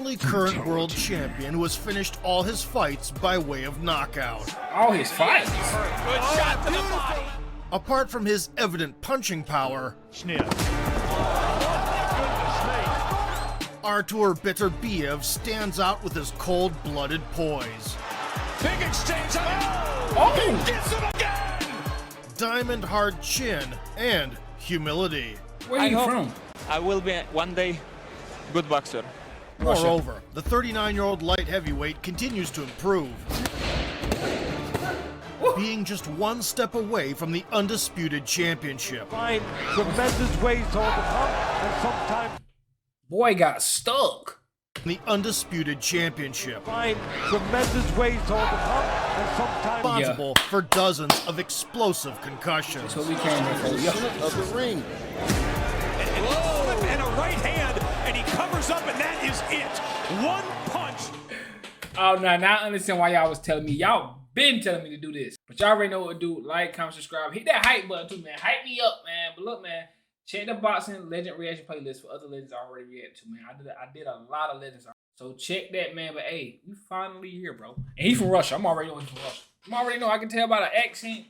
only current world champion who has finished all his fights by way of knockout. All his fights? Good shot to the body. Apart from his evident punching power, Artur Beterbiev stands out with his cold-blooded poise. Big exchange. Oh! Gets him again. Diamond-hard chin and humility. Where are you from? I will be one day good boxer. Moreover, the 39-year-old light heavyweight continues to improve, being just one step away from the undisputed championship. Find tremendous ways to overcome, and sometimes Boy got stuck. The undisputed championship. find tremendous ways to overcome, and sometimes Responsible for dozens of explosive concussions. That's what we came here for. Yo. Of the ring. And a right hand, and he covers up, and that is it. One punch. Oh, now I understand why y'all was telling me. Y'all been telling me to do this. But y'all already know what to do. Like, comment, subscribe. Hit that hype button too, man. Hype me up, man. But look, man. Check the boxing legend reaction playlist for other legends I already reacted to, man. I did a lot of legends. So check that, man. But hey, we finally here, bro. And he from Russia. I'm already know he's from Russia. I already know. I can tell by the accent.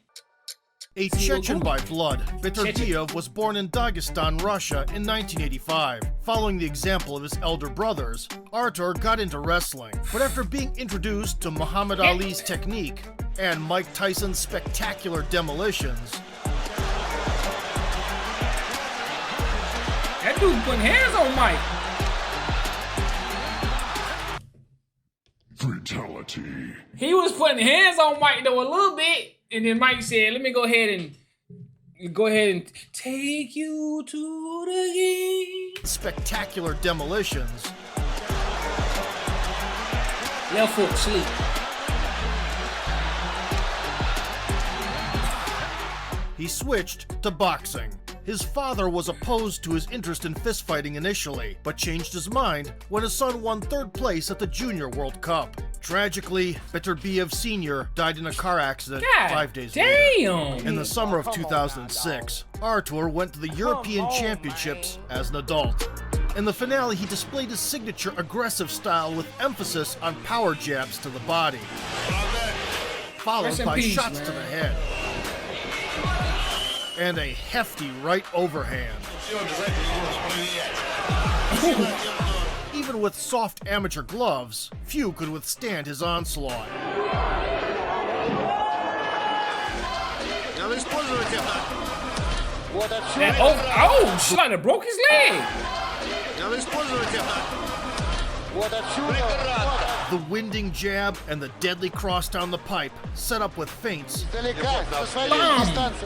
A Chechen by blood, Beterbiev was born in Dagestan, Russia in 1985. Following the example of his elder brothers, Artur got into wrestling. But after being introduced to Muhammad Ali's technique and Mike Tyson's spectacular demolitions, That dude putting hands on Mike. Fatality. He was putting hands on Mike though a little bit. And then Mike said, let me go ahead and take you to the game. spectacular demolitions, Left foot sleep. he switched to boxing. His father was opposed to his interest in fistfighting initially, but changed his mind when his son won third place at the Junior World Cup. Tragically, Beterbiev Sr. died in a car accident God 5 days damn. later. In the summer of 2006, Artur went to the European Championships as an adult. In the finale, he displayed his signature aggressive style with emphasis on power jabs to the body, followed Rest in by peace, shots man. to the head and a hefty right overhand. Even with soft amateur gloves, few could withstand his onslaught. And, oh, she like broke his leg. The winding jab and the deadly cross down the pipe, set up with feints,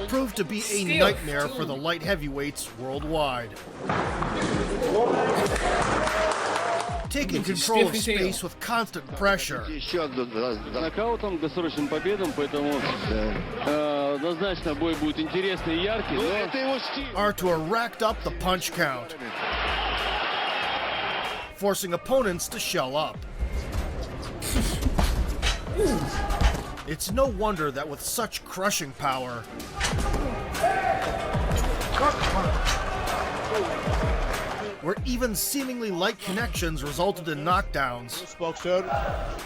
proved to be a nightmare for the light heavyweights worldwide. Taking control of space with constant pressure, Нокаутом, досрочным победам, поэтому однозначно бой будет интересный и яркий. Artur racked up the punch count, forcing opponents to shell up. It's no wonder that with such crushing power, where even seemingly light connections resulted in knockdowns Boksör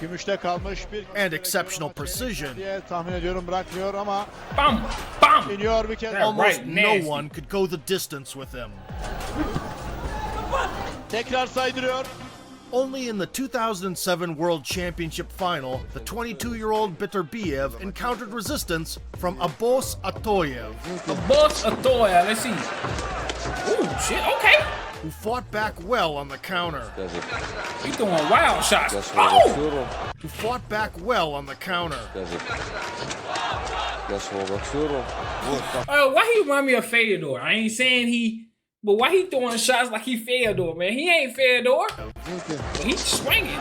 gümüşte kalmış bir and exceptional precision, diye tahmin ediyorum bırakmıyor ama Bam, bam. iniyor bir kez. almost Right, no nasty. one could go the distance with him. Tekrar saydırıyor. Only in the 2007 World Championship final, the 22-year-old Beterbiev encountered resistance from Abos Atoyev, The boss of Toya. Let's see. Oh shit. Okay. who fought back well on the counter. He throwing wild shots. Oh. Who fought back well on the counter. Why he remind me of Fedor? I ain't saying he, but why he throwing shots like he Fedor, man? He ain't Fedor. But he's swinging.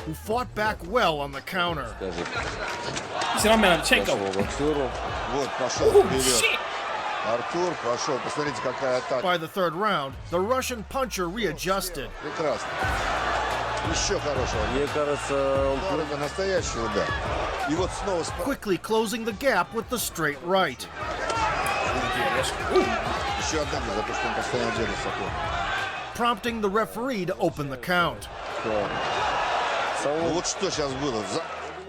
Who fought back well on the counter. He said, I'm in a takeover. Вот, пошел Oh вперед. shit. Артур пошел. Посмотрите, какая атака. By the third round, the Russian puncher readjusted, Прекрасно. Еще хорошего. Мне кажется, Удар, это настоящий удар. И вот снова quickly closing the gap with the straight right. еще одна за то, что он постоянно держит сапог. prompting the referee to open the count. Вот что сейчас было.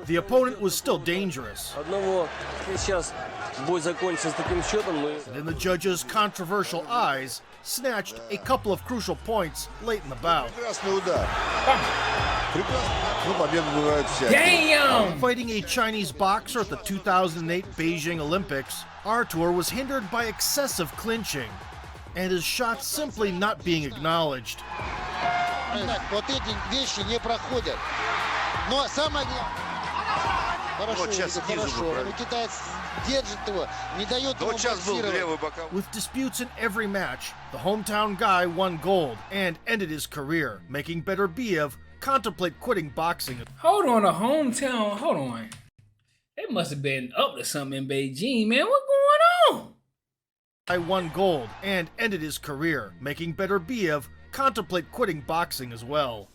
The opponent was still dangerous. And in the judge's controversial eyes, snatched a couple of crucial points late in the bout. Прекрасный удар. Прекрасно. Ну, победы бывают всякие. Damn! Fighting a Chinese boxer at the 2008 Beijing Olympics, Artur was hindered by excessive clinching and his shots simply not being acknowledged. Вот эти вещи не проходят. Но самое главное... Вот сейчас снизу китаец держит его, не дает ему боксировать. With disputes in every match, the hometown guy won gold and ended his career, making Beterbiev contemplate quitting boxing. Hold on, a hometown. Hold on. They must have been up to something in Beijing, man. What's going on? I won gold and ended his career, making Beterbiev contemplate quitting boxing as well.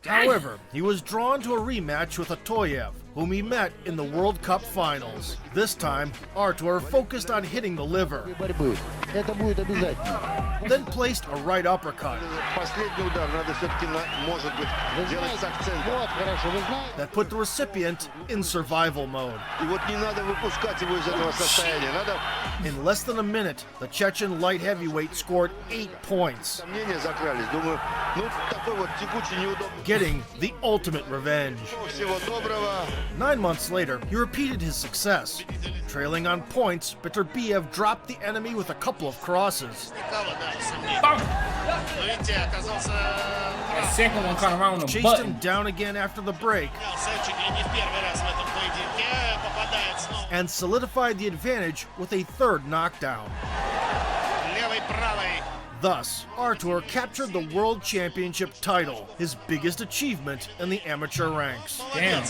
However, he was drawn to a rematch with Atoyev, whom he met in the World Cup finals. This time, Artur focused on hitting the liver, then placed a right uppercut that put the recipient in survival mode. In less than a minute, the Chechen light heavyweight scored 8 points, getting the ultimate revenge. 9 months later, he repeated his success. Trailing on points, Beterbiev dropped the enemy with a couple of crosses. That second one kind of around the Chased button. him down again after the break and solidified the advantage with a third knockdown. Thus, Artur captured the World Championship title, his biggest achievement in the amateur ranks. Damn.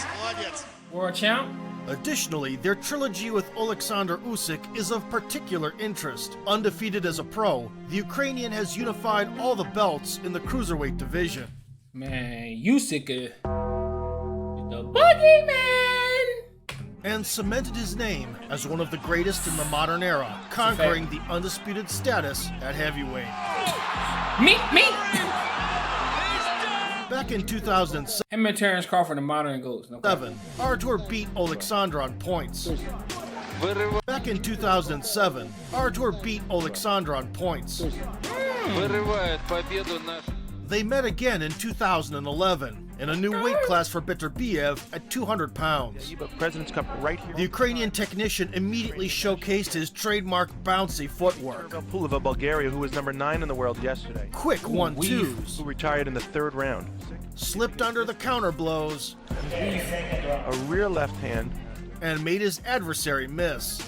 World champ? Additionally, their trilogy with Oleksandr Usyk is of particular interest. Undefeated as a pro, the Ukrainian has unified all the belts in the cruiserweight division. Man, Usyk, the boogeyman! And cemented his name as one of the greatest in the modern era, conquering the undisputed status at heavyweight. Me! Back in 2007, Him and Terrence Crawford, the modern goats. No problem. Artur beat Oleksandr on points. Back in 2007, Artur beat Oleksandr on points. They met again in 2011 in a new weight class for Beterbiev at 200 pounds. President's Cup right here. The Ukrainian technician immediately showcased his trademark bouncy footwork. Pulova, Bulgaria, who was number 9 in the world yesterday, Quick 1-2s. who retired in the 3rd round. Slipped under the counter blows A rear left hand. and made his adversary miss.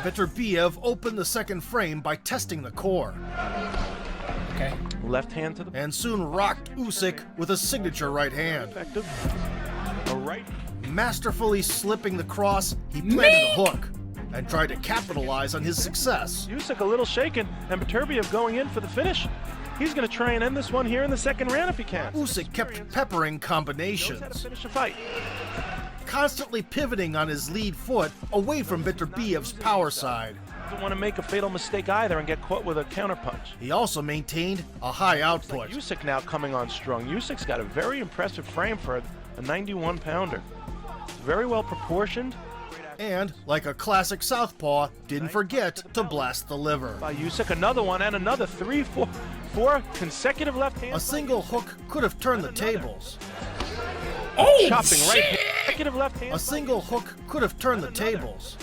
Beterbiev opened the second frame by testing the core Okay. Left hand to the and soon rocked Usyk with a signature right hand. effective. A right. Masterfully slipping the cross, he planted a hook and tried to capitalize on his success. Usyk a little shaken, and Beterbiev going in for the finish. He's going to try and end this one here in the second round if he can. Usyk kept peppering Knows how to combinations, finish a fight. constantly pivoting on his lead foot away from Beterbiev's power side. Doesn't want to make a fatal mistake either and get caught with a counterpunch. He also maintained a high output. Usyk now coming on strong. Usyk's got a very impressive frame for a 91-pounder. Very well proportioned. And, like a classic southpaw, didn't forget to blast the liver. By Usyk, another one and another. 4 consecutive left hands. A single hook could have turned the tables. Oh, Chopping right shit! hand. Consecutive left hand. A single hook could have turned the tables.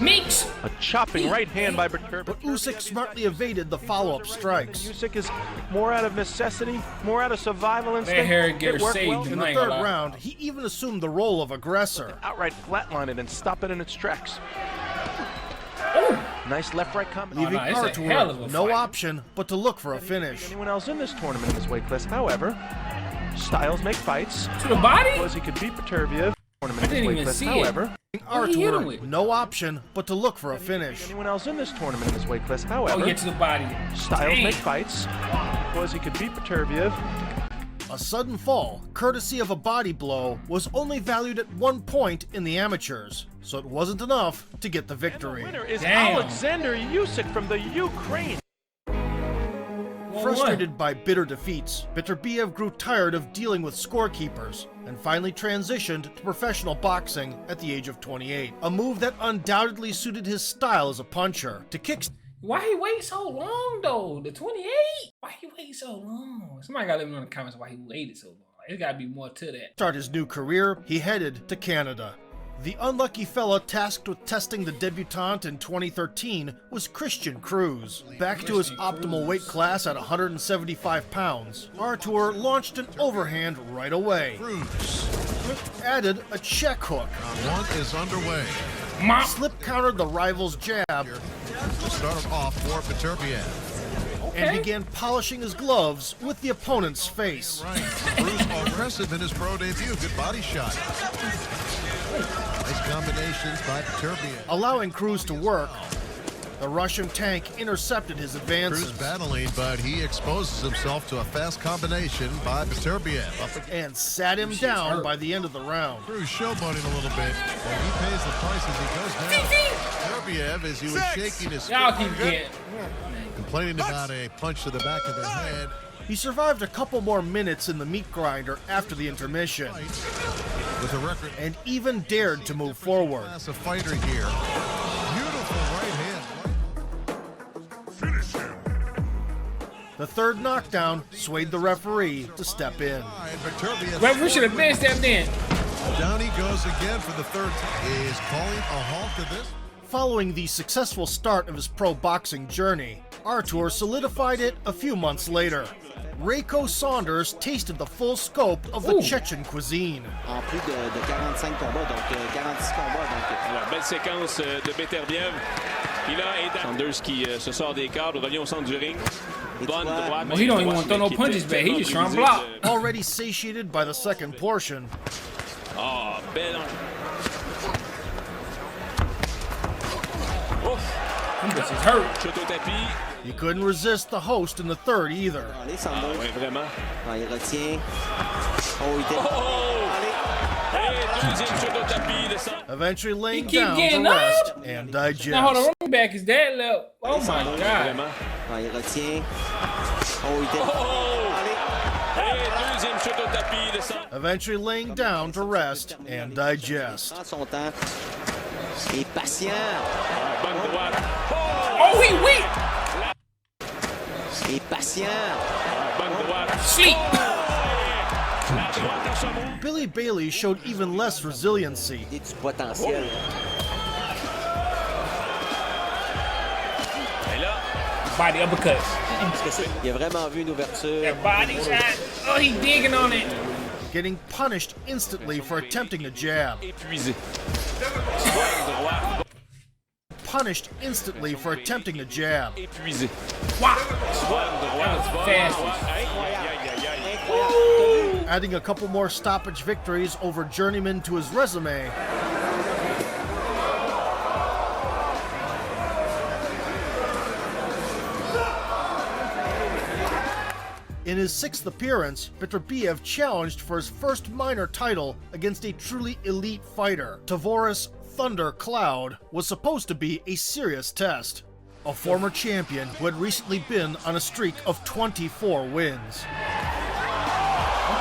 Mix! A chopping right hand by Beterbiev. But Usyk smartly evaded the follow-up strikes. Usyk is more out of necessity, more out of survival instinct. That hair gear It worked saved well. him. In the I ain't third gonna lie. round, he even assumed the role of aggressor. Outright flatline it and stop it in its tracks. Nice left-right combination. Leaving it's a hell of Artur a no fight. option but to look for a finish. Anyone else in this tournament in this weight class? However, styles make fights. To the body? Was he could beat Beterbiev. Tournament in didn't this weight even class. see it. However, What did he hit him Artur with? no option but to look for a finish. anyone else in this tournament in this weight class? Oh, However, yeah, to the body. styles Damn. make fights. Was he could beat Beterbiev. A sudden fall, courtesy of a body blow, was only valued at 1 point in the amateurs, so it wasn't enough to get the victory. The winner is Damn. Oleksandr Usyk from the Ukraine. Frustrated by bitter defeats, Beterbiev grew tired of dealing with scorekeepers and finally transitioned to professional boxing at the age of 28, a move that undoubtedly suited his style as a puncher. To kick Why he wait so long though? The 28? Why he wait so long? Somebody gotta let me know in the comments why he waited so long. There's gotta be more to that. start his new career, he headed to Canada. The unlucky fella tasked with testing the debutante in 2013 was Christian Cruz. Back to his optimal weight class at 175 pounds, Artur launched an overhand right away. Added a check hook. Round 1 is underway. Slip countered the rival's jab Started off for Beterbiev. and began polishing his gloves with the opponent's face. Right. Cruz aggressive in his pro debut. Good body shot. Nice combinations by Beterbiev. Allowing Cruz to work, the Russian tank intercepted his Cruz advances battling, but he exposes himself to a fast combination by Beterbiev. and sat him down by the end of the round. Cruz showboating a little bit, and he pays the price as he goes down. Beterbiev, as he was shaking his Y'all stick, keep getting. complaining about a punch to the back of the head. He survived a couple more minutes in the meat grinder after the intermission With a record and even dared to move forward. class of fighter here. Beautiful right hand. The third knockdown swayed the referee to step in. Beterbiev Referee should have been stepped in. down he goes again for the third time. He is calling a halt to this. Following the successful start of his pro boxing journey, Artur solidified it a few months later. Rayco Saunders tasted the full scope of the Chechen cuisine. En plus de 45 combats, donc 46 combats. Alors, belle séquence de Beterbiev. Il a et Saunders qui se sort des cadres, revient au centre du ring. Bonne droite. Well, he don't even want to throw no punches back. He just trying to block. Already satiated by the second portion, Ah, belle. Them bitches hurt. Shot au tapis. he couldn't resist the host in the third either. Allez, Ah, Saunders. ouais, vraiment. Ah, il retient. Oh, il était... Oh! Allez. Et deuxième shot au tapis de Saunders. Eventually laying keep down getting to up. rest and digest. Now hold on, running back is that level. Oh my God. Vraiment. Ah, il retient. Oh, il était... Oh! Allez. Et deuxième shot au tapis de Saunders. Eventually laying down to rest and digest. Prend son temps. Et patient. Bonne droite. Oh, he weak. Et patient. Bonne droite. Sleep. La droite dans son mot. Billy Bailey showed even less resiliency. Il y a du potentiel. Et là, Body uppercuts. Il a vraiment vu une ouverture. That body shot. Oh, he digging on it. Getting punished instantly for attempting to jab. épuisé. Bonne droite. Punished instantly for attempting to jab. Épuisé. Wow. Bonne droite. Bonne Fast. droite. Aïe, aïe, aïe, aïe, aïe. Adding a couple more stoppage victories over journeyman to his resume, in his sixth appearance, Beterbiev challenged for his first minor title against a truly elite fighter. Tavoris Thunder Cloud was supposed to be a serious test. A former champion who had recently been on a streak of 24 wins.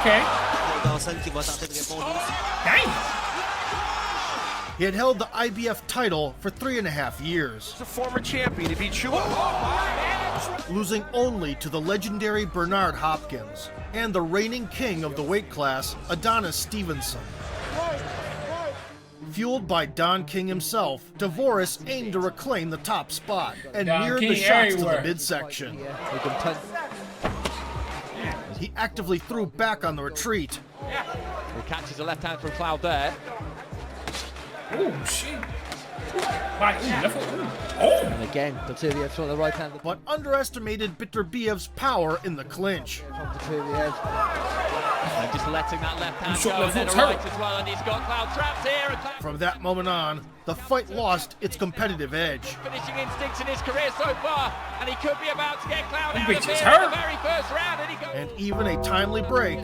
Okay. Johnson qui va tenter de répondre. Dang. He had held the IBF title for 3.5 years, He's a former champion. He beat you. losing only to the legendary Bernard Hopkins and the reigning king of the weight class, Adonis Stevenson. Fueled by Don King himself, Tavoris aimed to reclaim the top spot and Don mirrored King the shots everywhere. to the midsection. He actively threw back on the retreat, He catches a left hand from Cloud there. Oh shit. Body. Ooh, left foot. Ooh. Oh. And again, Beterbiev from the right hand but underestimated Beterbiev's power in the clinch. from Beterbiev. And just letting that left hand Shot go, left and then a foot's right hurt. as well, and he's got Cloud trapped here. And Cloud From that moment on, the fight lost its competitive edge. finishing instincts in his career so far, and he could be about to get Cloud Them out of bitches here in hurt. the very first round, and he goes. And even a timely break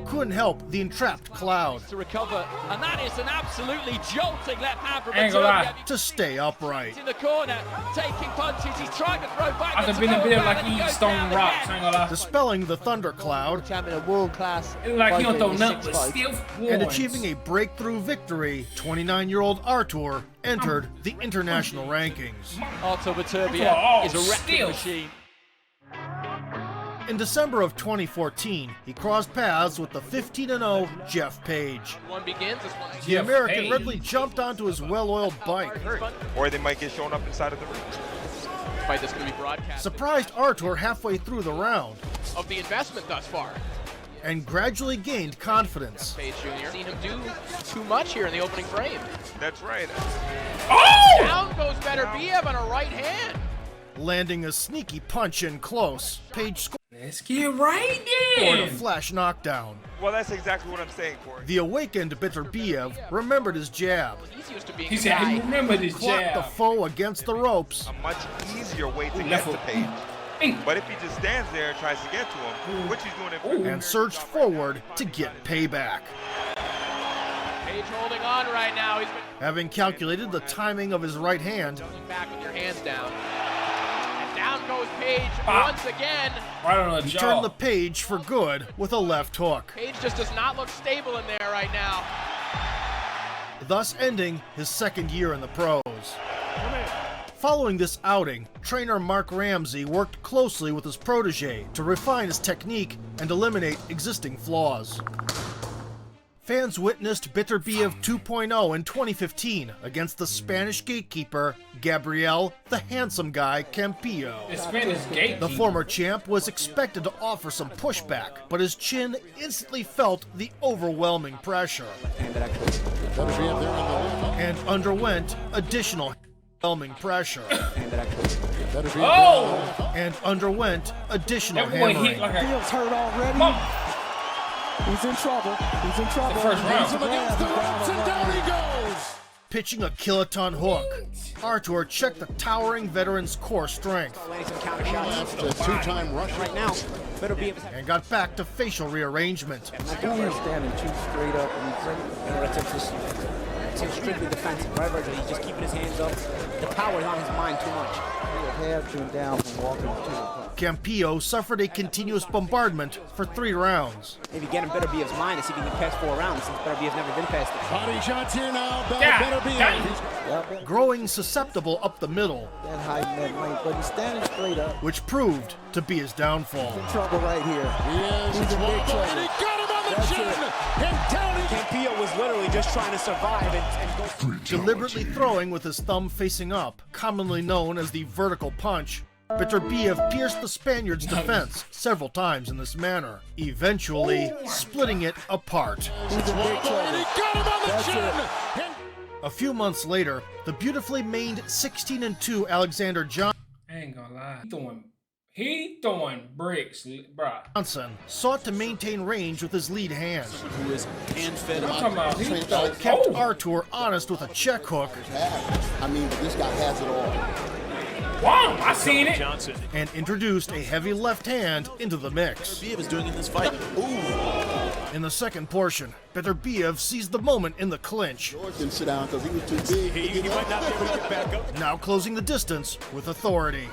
couldn't help the entrapped crowd To recover, and that is an absolutely jolting left hand from Ain't gonna lie. Beterbiev. to stay upright. In the corner, taking punches. He's trying to throw back. I've been a bit of like eating stone rocks. I ain't gonna lie. Dispelling the thundercloud Champion of world class. It look like he don't throw nothing, but still and won. achieving a breakthrough victory, 29-year-old Artur entered the international rankings. Artur Oh, Beterbiev is a wrecking still. machine. In December of 2014, he crossed paths with the 15-0 Jeff Page. One begins. This one. The American readily jumped onto his well-oiled bike, Or they might get shown up inside of the ring. Fight that's going to be broadcast. surprised Artur halfway through the round, Of the investment thus far. and gradually gained confidence. Page Jr. Seen him do too much here in the opening frame. That's right. Down goes Beterbiev on a right hand. Landing a sneaky punch in close, Page scored Let's get right a then. flash knockdown. Well, that's exactly what I'm saying, Corey. The awakened Beterbiev remembered his jab, He's used to being He a said he guy. remembered his clocked the jab. foe against the ropes, A much easier way to Ooh, get left to foot. Page. Hey. But if he just stands there and tries to get to him, which he's doing it and surged forward to get payback. Page holding on right now. He's been Having calculated the timing of his right hand, going back with your hands down. And down goes Page Ah. once again. Right on the he jaw. turned the page for good with a left hook, Page just does not look stable in there right now. thus ending his second year in the pros. Following this outing, trainer Mark Ramsey worked closely with his protege to refine his technique and eliminate existing flaws. Fans witnessed Beterbiev 2.0 in 2015 against the Spanish gatekeeper Gabriel the Handsome Guy Campillo. The Spanish gatekeeper. The former champ was expected to offer some pushback, but his chin instantly felt the overwhelming pressure and underwent additional overwhelming pressure. Oh! And underwent additional That boy hammering. hit like a... Feels hurt already. Bump. He's in trouble. He's in trouble. The first round. Against the ropes and down he goes. Pitching a kiloton hook, Artur checked the towering veteran's core strength Landing some counter shots. Two-time rush right now. Beterbiev is and got back to facial rearrangement. standing too straight up and it's strictly defensive, right, Virgil? He's just keeping his hands up. The power is on his mind too much. He'll have to down from walking to the Campillo suffered a continuous bombardment for 3 rounds. Maybe get him Beterbiev's mind and see if he can pass 4 rounds since Beterbiev's never been past it. Body shots here now. Yeah. Beterbiev. Growing susceptible up the middle, That height and that length, but he's standing straight up. which proved to be his downfall. In trouble right here. He is He's in big trouble. and he got him on the That's chin. it. And down he Campillo was literally just trying to survive and go. Deliberately throwing with his thumb facing up, commonly known as the vertical punch, Beterbiev pierced the Spaniard's defense several times in this manner, eventually splitting it apart. He's in big trouble. and he got him on the That's chin. it. A few months later, the beautifully maned 16-2 Oleksandr I ain't gonna lie. He throwing bricks, bruh. Johnson sought to maintain range with his lead hand, Who is hand-fed I'm talking about he throwing... kept Oh! Artur honest with a check hook, I mean, but this guy has it all. Wow, I seen it. Johnson. and introduced a heavy left hand into the mix. Beterbiev is doing in this fight. Ooh. In the second portion, Beterbiev seized the moment in the clinch, George didn't sit down because he was too big. He might not be able to get back up. now closing the distance with authority.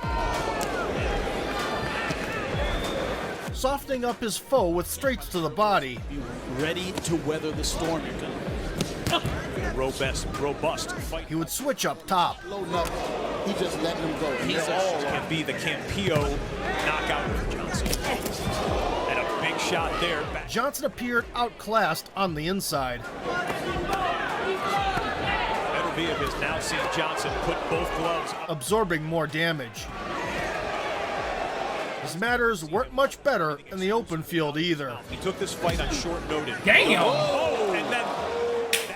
Softening up his foe with straights to the body, Be ready to weather the storm. Robust fight. he would switch up top, Loading up. He just letting him go. He can be the Campillo knockout with Johnson. And a big shot there. Johnson appeared outclassed on the inside, Beterbiev has now seen Johnson put both gloves up. absorbing more damage. His matters weren't much better in the open field either, He took this fight on short notice. Damn! Oh, and then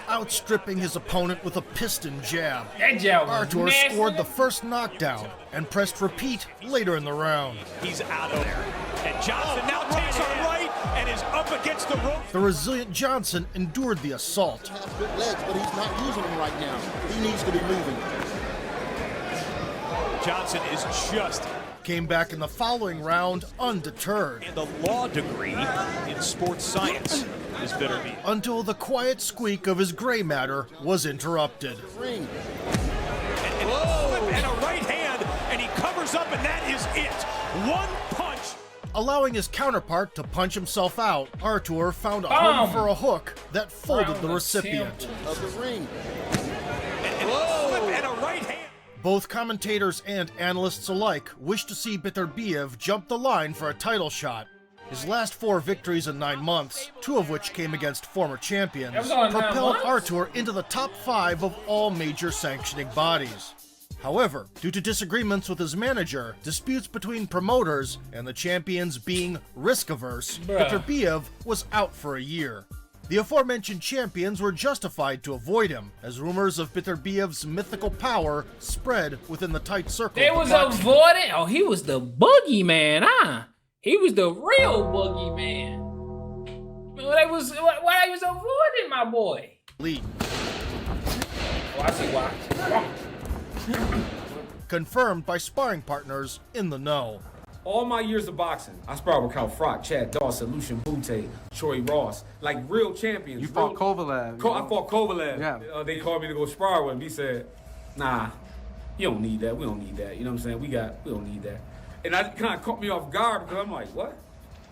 outstripping his opponent with a piston jab. That jab was Artur nasty. scored the first knockdown and pressed repeat later in the round. he's out of there. And Johnson now takes a right and is up against the rope. The resilient Johnson endured the assault, Has good legs, but he's not using them right now. He needs to be moving. Johnson is just came back in the following round undeterred. And the law degree in sports science is Beterbiev. Until the quiet squeak of his gray matter was interrupted. And a right hand, and he covers up, and that is it. One punch. Allowing his counterpart to punch himself out, Artur found a home for a hook that folded the recipient. Of the ring. And a right hand. Both commentators and analysts alike wish to see Beterbiev jump the line for a title shot. His last 4 victories in 9 months, 2 of which came against former champions, propelled Artur into the top 5 of all major sanctioning bodies. However, due to disagreements with his manager, disputes between promoters, and the champions being risk-averse, Beterbiev was out for a year. The aforementioned champions were justified to avoid him, as rumors of Beterbiev's mythical power spread within the tight circle. They was avoiding? Oh, he was the boogeyman, huh? He was the real boogeyman. Why they was avoiding my boy? Lee. Oh, I see why. Confirmed by sparring partners in the know. All my years of boxing, I sparred with Cal Frock, Chad Dawson, Lucian Butte, Troy Ross, like real champions. You fought Kovalev. I fought Kovalev. Yeah. They called me to go spar with him. He said, nah, you don't need that. We don't need that. You know what I'm saying? We don't need that. And that kind of caught me off guard because I'm like, what?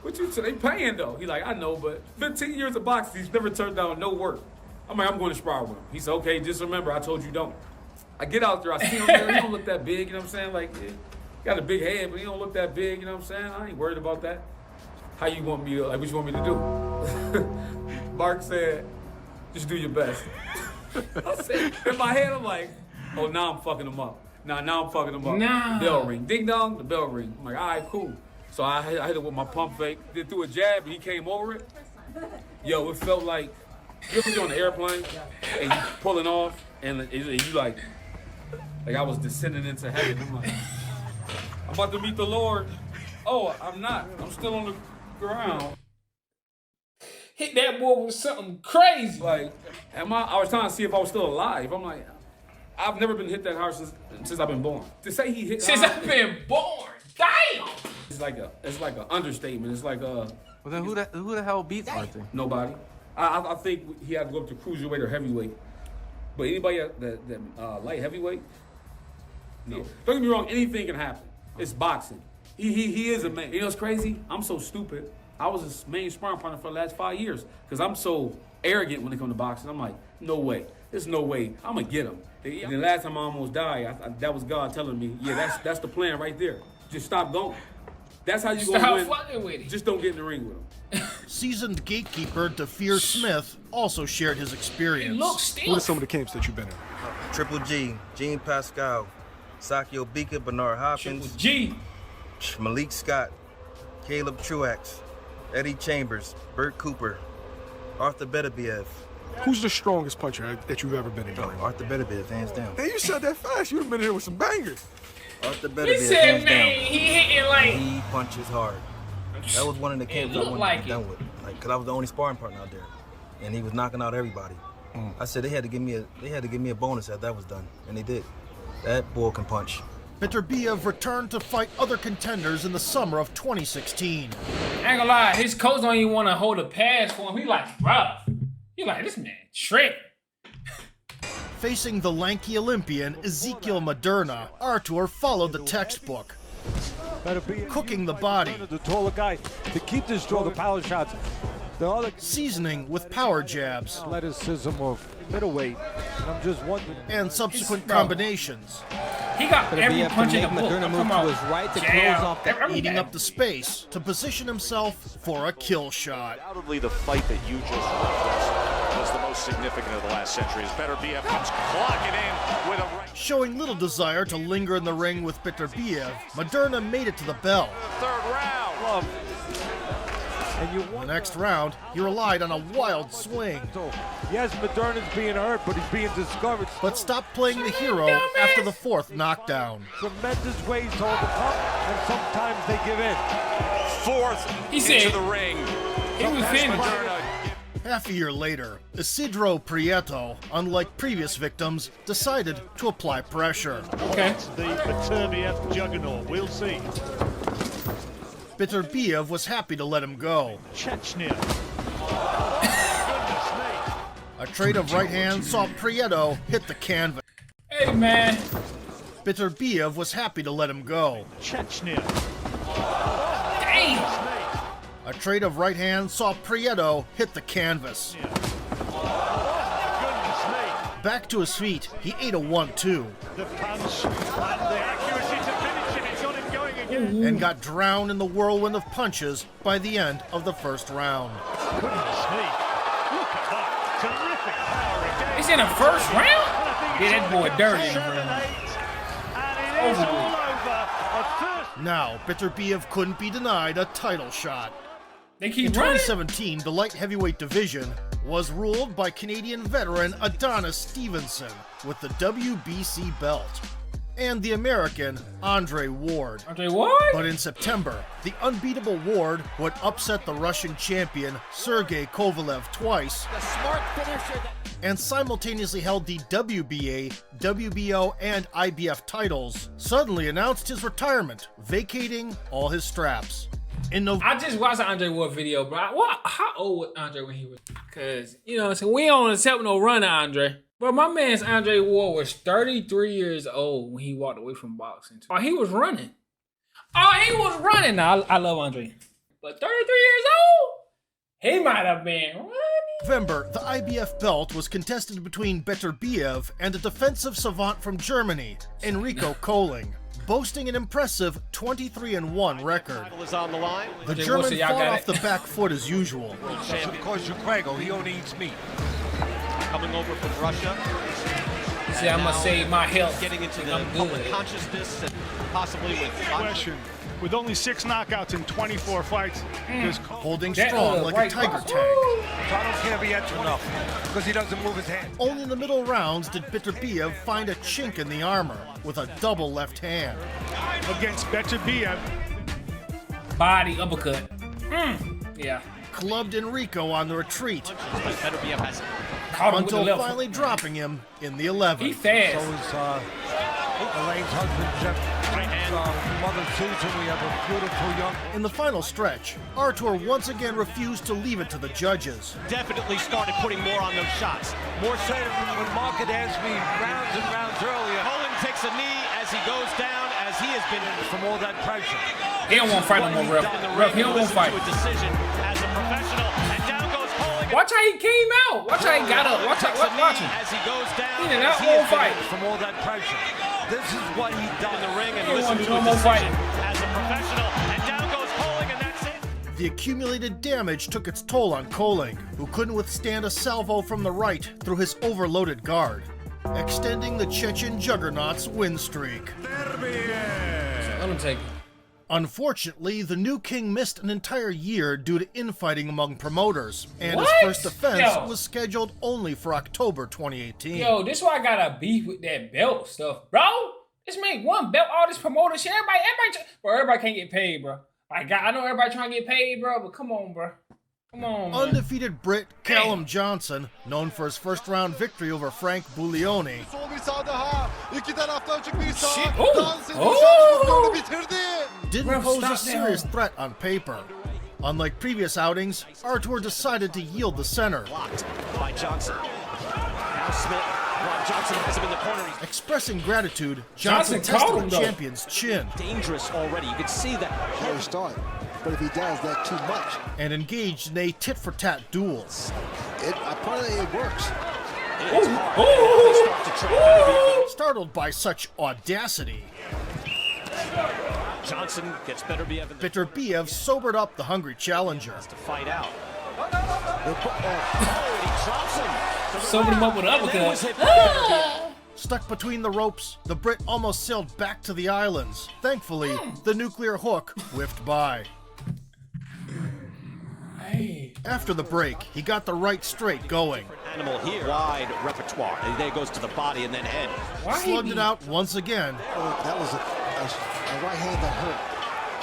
What you say? They paying though. He like, I know, but 15 years of boxing, he's never turned down no work. I'm like, I'm going to spar with him. He said, okay, just remember, I told you don't. I get out there, I see him there, he don't look that big, you know what I'm saying? Like, yeah, got a big head, but he don't look that big, you know what I'm saying? I ain't worried about that. How you want me to, like, what you want me to do? Mark said, just do your best. I said, in my head, I'm like, oh, now I'm fucking him up. Now I'm fucking him up. Nah. Bell ring, ding dong, the bell ring. I'm like, all right, cool. So I hit it with my pump fake, then threw a jab, and he came over it. Yo, it felt like, you ever be on the airplane, and you pulling off, and you like I was descending into heaven. I'm like, I'm about to meet the Lord. Oh, I'm not. I'm still on the ground. Hit that boy with something crazy. Like, I was trying to see if I was still alive. I'm like, I've never been hit that hard since I've been born. To say he hit since I've been born, damn. It's like an understatement. It's like a. Well, then who the hell beats Artur? Nobody. I think he had to go up to cruiserweight or heavyweight. But anybody that light heavyweight, no. Don't get me wrong, anything can happen. It's boxing. He is a man. You know what's crazy? I'm so stupid. I was his main sparring partner for the last 5 years because I'm so arrogant when it comes to boxing. I'm like, no way. There's no way. I'm going to get him. The last time I almost died, that was God telling me, yeah, that's the plan right there. Just stop going. That's how you going to win. Fucking with him. Just don't get in the ring with him. Seasoned gatekeeper Tavoris Smith also shared his experience. What are some of the camps that you've been in? Triple G, Gene Pascal, Sakio Bika, Bernard Hopkins, Triple G, Malik Scott, Caleb Truax, Eddie Chambers, Bert Cooper, Artur Beterbiev. Who's the strongest puncher that you've ever been in? Artur Beterbiev, hands down. Hey, you said that fast. You've been in here with some bangers. Artur Beterbiev, he said, hands man, down. he hitting like. He punches hard. That was one of the camps I wanted to be done with. Like, cause I was the only sparring partner out there, and he was knocking out everybody. I said they had to give me a bonus after that was done, and they did. That boy can punch. Beterbiev returned to fight other contenders in the summer of 2016. I ain't gonna lie, his coach don't even want to hold a pass for him. He like, bruh. He like, this man tripping. Facing the lanky Olympian Ezekiel Moderna, Artur followed the textbook. Cooking the body. The taller guy to keep this draw, the power shots. The other seasoning with power jabs. Athleticism of middleweight. And I'm just wondering. And subsequent combinations. He got every punch in the book. Eating up the space to position himself for a kill shot. Undoubtedly, the fight that you just referenced was the most significant of the last century. As Beterbiev comes clocking in with a right. Showing little desire to linger in the ring with Beterbiev, Moderna made it to the bell. Third round. In the next round, he relied on a wild swing. Yes, Moderna's being hurt, but he's being discouraged. But stopped playing the hero after the 4th knockdown. Tremendous ways to overcome, and sometimes they give in. Fourth into the ring. He was finished. Half a year later, Isidro Prieto, unlike previous victims, decided to apply pressure. Okay. The Beterbiev juggernaut. We'll see. Beterbiev was happy to let him go. Chechnya. A trade of right hand saw Prieto hit the canvas. Hey, man. Beterbiev was happy to let him go. Chechnya. Damn. A trade of right hand saw Prieto hit the canvas. Back to his feet, he ate a 1-2. The punch and the accuracy to finish it. It's got him going again. And got drowned in the whirlwind of punches by the end of the first round. Goodness me. Look at that. Terrific power again. It's in the first round? Yeah, that boy dirty. And it is all over. A first. Now, Beterbiev couldn't be denied a title shot. They keep In running. 2017, the light heavyweight division was ruled by Canadian veteran Adonis Stevenson with the WBC belt, and the American Andre Ward. Andre Ward? But in September, the unbeatable Ward, who had upset the Russian champion Sergey Kovalev twice, and simultaneously held the WBA, WBO, and IBF titles, suddenly announced his retirement, vacating all his straps. I just watched the Andre Ward video, bro. How old was Andre when he was? Because, you know, so we don't accept no run, Andre. But my man's Andre Ward was 33 years old when he walked away from boxing. Oh, he was running. Now, I love Andre. But 33 years old? He might have been running. November, the IBF belt was contested between Beterbiev and a defensive savant from Germany, Enrico Kohling, boasting an impressive 23-1 record. The German fought off the back foot as usual. Of course, Ukrago, he only eats meat. Coming over from Russia. See, I'm gonna save my health. Getting into the public consciousness and possibly with question. With only 6 knockouts in 24 fights, holding strong like a tiger tank. I don't care if he hits enough because he doesn't move his hand. Only in the middle rounds did Beterbiev find a chink in the armor with a double left hand. Against Beterbiev. Body uppercut. Yeah. Clubbed Enrico on the retreat. Beterbiev has until finally dropping him in the 11th. He fast. So is Elaine's husband, Jeff. Mother Susan, we have a beautiful young. In the final stretch, Artur once again refused to leave it to the judges. Definitely started putting more on those shots. More so than when Mark had asked me rounds and rounds earlier. Colin takes a knee as he goes down, as he has been from all that pressure. He don't want to fight no more, ref. He don't want to fight. Decision as a professional, and down goes Colin. Watch how he came out. Watch how he got up. Watch him. As he goes down, he did not won't fight. From all that pressure. This is what he done in the ring, and listen to a decision as a professional, and down goes Colling, and that's it. The accumulated damage took its toll on Kohling, who couldn't withstand a salvo from the right through his overloaded guard, extending the Chechen juggernaut's win streak. Let him take it. Unfortunately, the new king missed an entire year due to infighting among promoters, and What? his first defense Yo. was scheduled only for October 2018. Yo, this is why I got a beef with that belt stuff, bro. Just make one belt, all this promoter shit. Everybody can't get paid, bro. Like, I know everybody trying to get paid, bro, but come on, bro. Come on, man. Undefeated Brit Callum Johnson, known for his first-round victory over Frank Buglioni, didn't pose a serious threat on paper. Unlike previous outings, Artur decided to yield the center. Blocked by Johnson. Now Smith. Johnson has him in the corner. Expressing gratitude, Johnson tested the champion's chin. Dangerous already. You can see that. First start. But if he does that too much, and engaged in a tit-for-tat duel. Apparently it works. Startled by such audacity, Johnson gets Beterbiev. Beterbiev sobered up the hungry challenger. To fight out. Sobered him up with an uppercut. Stuck between the ropes, the Brit almost sailed back to the islands. Thankfully, the nuclear hook whiffed by. After the break, he got the right straight going. Animal here. Wide repertoire. And there goes to the body and then head. Slugged it out once again. That was a right hand that hurt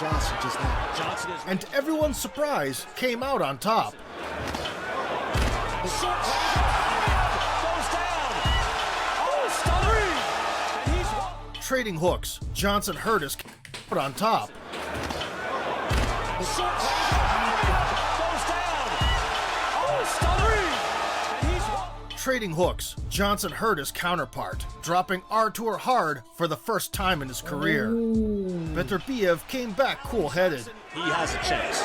Johnson just now. And to everyone's surprise, came out on top. Short goes down. Oh, stunner. And he's Trading hooks, Johnson hurt his put on top. short goes down. Oh, stunner. And he's Trading hooks, Johnson hurt his counterpart, dropping Artur hard for the first time in his career. Beterbiev came back cool-headed. He has a chance.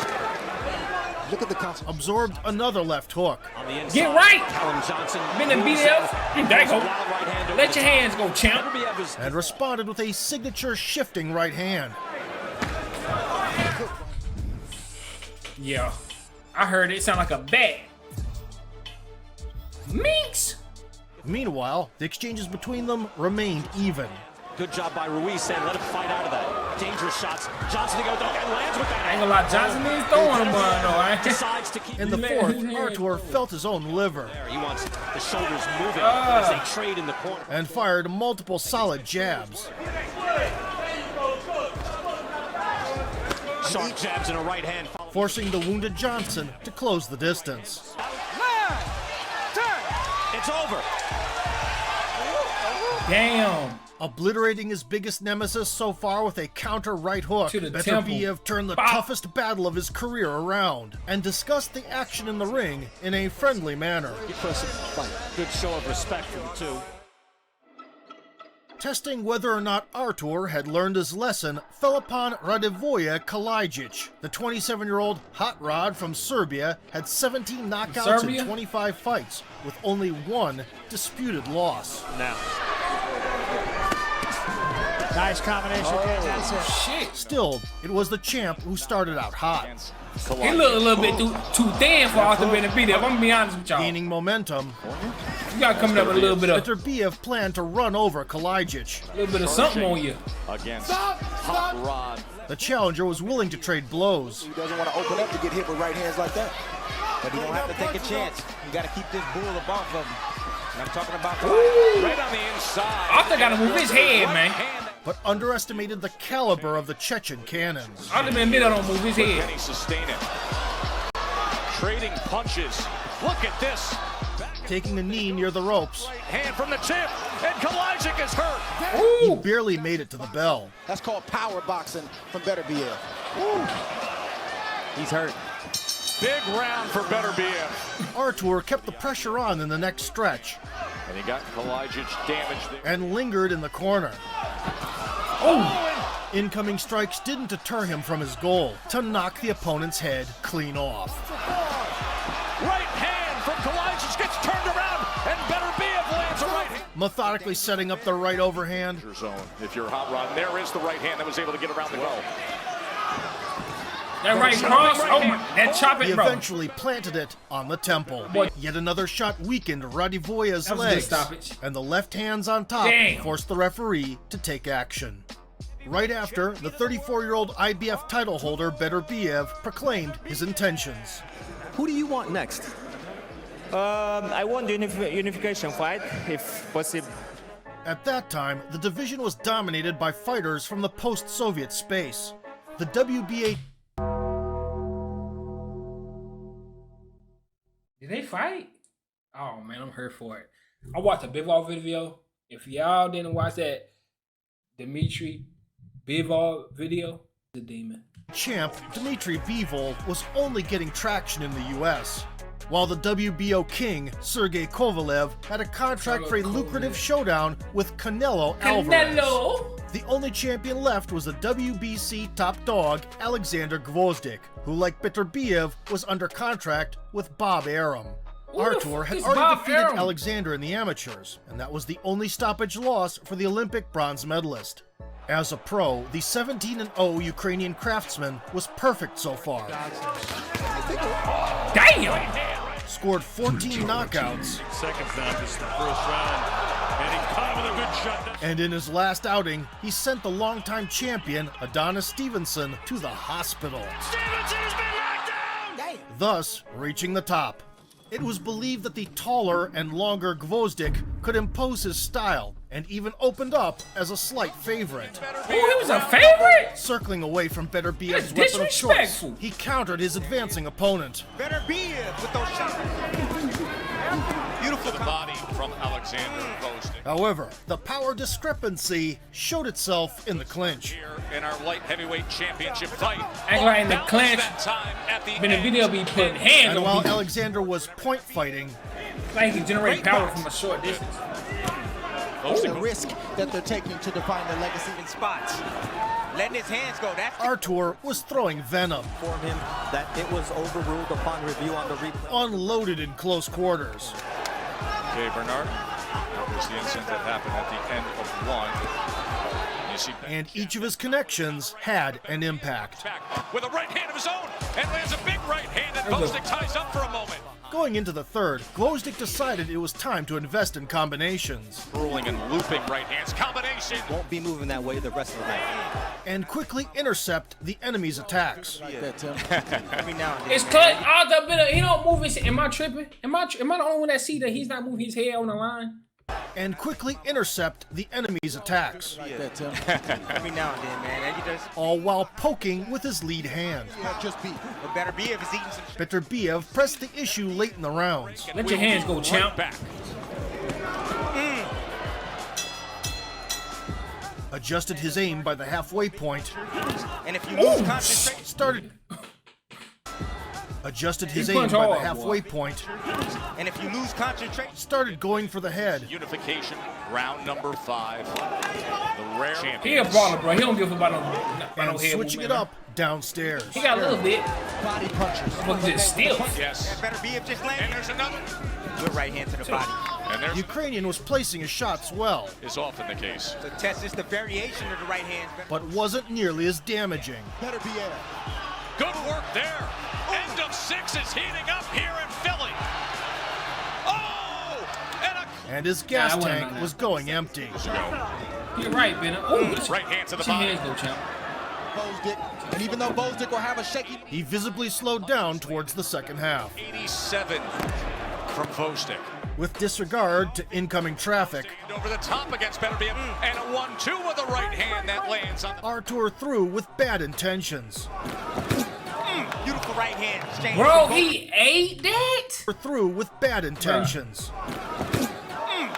Look at the concept. Absorbed another left hook. On the inside, Get right! Callum Johnson. Beterbiev. There you go. Let your hands go, champ. And responded with a signature shifting right hand. Yeah, I heard it sound like a bat. Minx! Meanwhile, the exchanges between them remained even. Good job by Ruiz saying let him fight out of that. Dangerous shots. Johnson to go down and lands with that. I ain't gonna lie, Johnson is throwing him, though. Decides to keep In the fourth, Artur felt his own liver. He wants the shoulders moving as they trade in the corner. And fired multiple solid jabs. Sharp jabs in a right hand. Forcing the wounded Johnson to close the distance. It's over. Damn. Obliterating his biggest nemesis so far with a counter right hook, To the Beterbiev turned the Bop. toughest battle of his career around and discussed the action in the ring in a friendly manner. Good show of respect for the two. Testing whether or not Artur had learned his lesson fell upon Radivoje Kalajdzic. The 27-year-old hot rod from Serbia had 17 knockouts in 25 fights, with only one disputed loss. Now. Nice combination. That's it. Shit. Still, it was the champ who started out hot. He looked a little bit too thin for Artur Beterbiev. I'm gonna be honest with y'all. Gaining momentum, You gotta come up with a little bit of Beterbiev planned to run over Kalajdzic. a little bit of something on you. Against Hot Rod. The challenger was willing to trade blows. He doesn't want to open up to get hit with right hands like that. But he don't have to take a chance. You got to keep this bull above him. And I'm talking about Right on the inside. Artur gotta move his head, man. But underestimated the caliber of the Chechen cannons. Artur Beterbiev don't move his head. Can he sustain it? Trading punches. Look at this. Taking a knee near the ropes. Hand from the tip, and Kalajdzic is hurt. He barely made it to the bell. That's called power boxing from Beterbiev. He's hurt. Big round for Beterbiev. Artur kept the pressure on in the next stretch And he got Kalajdzic damaged there. and lingered in the corner. Incoming strikes didn't deter him from his goal, to knock the opponent's head clean off. Right hand from Kalajdzic gets turned around, and Beterbiev lands a right hand. Methodically setting up the right overhand. Zone. If you're Hot Rod, there is the right hand that was able to get around the goal. That right cross, oh my, that chop He it, bro. eventually planted it on the temple. Yet another shot weakened Radivoje's That was a good legs, stoppage. and the left hands on top Damn. forced the referee to take action. Right after, the 34-year-old IBF title holder Beterbiev proclaimed his intentions. Who do you want next? I want the unification fight, if possible. At that time, the division was dominated by fighters from the post-Soviet space. The WBA... Did they fight? Oh man, I'm hurt for it. I watched a Bivol video. If y'all didn't watch that Dmitry Bivol video, the demon. champ Dmitry Bivol was only getting traction in the US, while the WBO king Sergey Kovalev had a contract for a lucrative showdown with Canelo Alvarez. The only champion left was the WBC top dog Alexander Gvozdyk, who, like Beterbiev, was under contract with Bob Arum. Artur had already defeated Alexander in the amateurs, and that was the only stoppage loss for the Olympic bronze medalist. As a pro, the 17-0 Ukrainian craftsman was perfect so far. Damn! Scored 14 knockouts. Second time, this is the first round. And he caught him with a good shot. And in his last outing, he sent the longtime champion, Adonis Stevenson, to the hospital. Stevenson has been knocked down! Thus, reaching the top. It was believed that the taller and longer Gvozdyk could impose his style, and even opened up as a slight favorite. Oh, he was a favorite? Circling away from Beterbiev's That's weapon of choice, disrespectful. he countered his advancing opponent. Beterbiev with those shots. body from Oleksandr Gvozdyk. However, the power discrepancy showed itself in the clinch. Here in our light heavyweight championship fight. Act like in the clinch. But the video be putting hands and on while people. Alexander was point fighting, like he can generate power from a short distance. The risk that they're taking to define their legacy in spots. Letting his hands go. That's Artur was throwing venom. Informed him that it was overruled upon review on the replay. Unloaded in close quarters. Okay, Bernard. That was the incident that happened at the end of one. You see, and each of his connections had an impact. With a right hand of his own, and lands a big right hand, and Gvozdyk ties up for a moment. Going into the third, Gvozdyk decided it was time to invest in combinations. Rolling and looping right hands, combination. Won't be moving that way the rest of the night. And quickly intercept the enemy's attacks. Every now and then. It's cut. Artur Beterbiev, he don't move his. Am I tripping? Am I the only one that see that he's not moving his head on the line? And quickly intercept the enemy's attacks. Every now and then, man. All while poking with his lead hand. Just be. Beterbiev is eating some shit. Beterbiev pressed the issue late in the rounds. Let your hands go, champ. Back. Adjusted his aim by the halfway point. And if you lose concentration, Adjusted his aim by the halfway point. And if you lose concentration, started going for the head. Unification, round number 5. The rare champion. He a baller, bro. He don't give a about no head switching it up downstairs. He got a little bit. Body punchers. But just still. Yes. Beterbiev just landed. And there's another. Good right hand to the body. And there's Ukrainian was placing his shots well. Is often the case. So test is the variation of the right hand. But wasn't nearly as damaging. Beterbiev. Good work there. End of 6 is heating up here in Philly. Oh! And his gas tank was going empty. You're right, Ben. Oh, right hand to the body. body. Hands go, champ. Gvozdyk. And even though Gvozdyk will have a shaky, he visibly slowed down towards the second half. 87 from Gvozdyk. With disregard to incoming traffic, over the top against Beterbiev, and a 1-2 with a right hand that lands on. Artur threw with bad intentions. Beautiful right hand exchange. Bro, he ate that? Through with bad intentions.